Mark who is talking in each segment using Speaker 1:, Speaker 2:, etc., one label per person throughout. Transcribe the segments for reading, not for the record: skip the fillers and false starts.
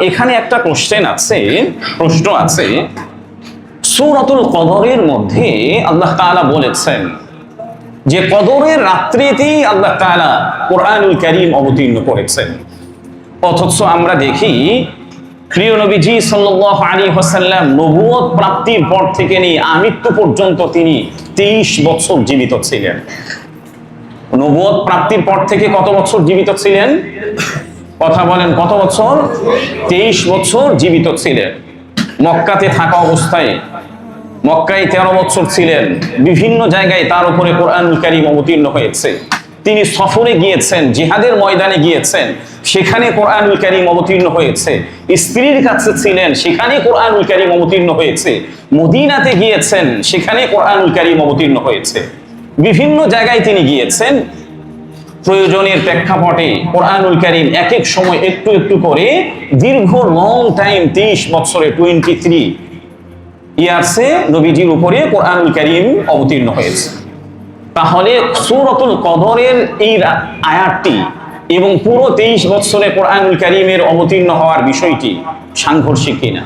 Speaker 1: এখানে একটা প্রশ্ন আছে সূরাতুল কদরের মধ্যে আল্লাহ তাআলা বলেছেন যে কদরের রাত্রিতেই আল্লাহ তাআলা কোরআনুল কারীম অবতীর্ণ করেছেন, অথচ আমরা দেখি প্রিয় নবীজি সাল্লাল্লাহু আলাইহি ওয়াসাল্লাম নবুয়ত প্রাপ্তির পর থেকে নিয়ে আমৃত্যু পর্যন্ত তিনি 23 বছর জীবিত ছিলেন। নবুয়ত প্রাপ্তির পর থেকে কত বছর জীবিত ছিলেন? কথা বলেন, কত বছর? 23 বছর জীবিত ছিলেন। মক্কাতে থাকা অবস্থায় মক্কায় 13 বছর ছিলেন। বিভিন্ন জায়গায় তার উপরে কোরআনুল কারীম অবতীর্ণ হয়েছে। তিনি সফরে গিয়েছেন, জিহাদের ময়দানে গিয়েছেন, সেখানে কোরআনুল কারীম অবতীর্ণ হয়েছে। স্ত্রীর কাছে ছিলেন, সেখানে কোরআনুল কারীম অবতীর্ণ হয়েছে। মদিনাতে গিয়েছেন, সেখানে কোরআনুল কারীম অবতীর্ণ হয়েছে। বিভিন্ন জায়গায় তিনি গিয়েছেন। প্রয়োজনের প্রেক্ষাপটে কোরআনুল কারীম এক এক সময় একটু একটু করে দীর্ঘ লং টাইম 23 বছরে 23 ইয়ার্সে নবীজির উপরে কোরআনুল কারীম অবতীর্ণ হয়েছে। তাহলে সূরাতুল কদরের এই আয়াতটি এবং পুরো 23 বছরে কোরআনুল কারীমের অবতীর্ণ হওয়ার বিষয়টি সাংঘর্ষিক কিনা?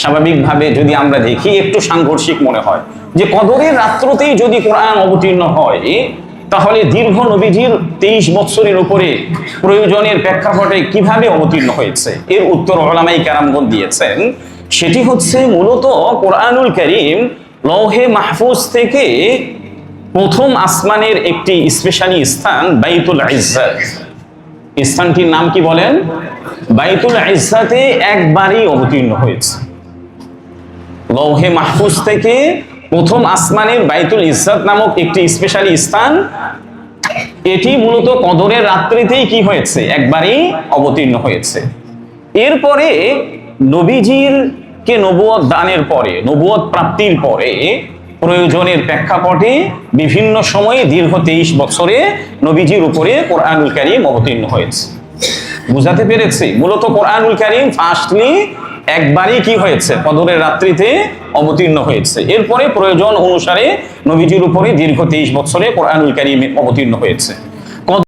Speaker 1: স্বাভাবিকভাবে যদি আমরা দেখি একটু সাংঘর্ষিক মনে হয় যে কদরের রাত্রতেই যদি কোরআন অবতীর্ণ হয়, তাহলে দীর্ঘ নবীজির 23 বছরের উপরে প্রয়োজনের প্রেক্ষাপটে কিভাবে অবতীর্ণ হয়েছে? এর উত্তর উলামায়ে কেরামগণ দিয়েছেন। সেটি হচ্ছে মূলত কোরআনুল কারীম লৌহে মাহফুজ থেকে প্রথম আসমানের একটি স্পেশালি স্থান বাইতুল ইজ্জাত, স্থানটির নাম কি বলেন? বাইতুল ইজ্জাতে একবারই অবতীর্ণ হয়েছে। লৌহে মাহফুজ থেকে প্রথম আসমানের বাইতুল ইজ্জাত নামক একটি স্পেশালি স্থান, এটি মূলত কদরের রাত্রিতেই কি হয়েছে? একবারই অবতীর্ণ হয়েছে। এরপরে নবীজির কে নবুয়ত দানের পরে, নবুয়ত প্রাপ্তির পরে প্রয়োজনের প্রেক্ষাপটে বিভিন্ন সময়ে দীর্ঘ 23 বছরে নবীজির উপরে কোরআনুল কারীম অবতীর্ণ হয়েছে। বুঝাতে পেরেছি? মূলত কোরআনুল কারীম ফার্স্টলি একবারই কি হয়েছে? কদরের রাত্রিতে অবতীর্ণ হয়েছে। এরপরে প্রয়োজন অনুসারে নবীজির উপরে দীর্ঘ 23 বছরে কোরআনুল কারীম অবতীর্ণ হয়েছে।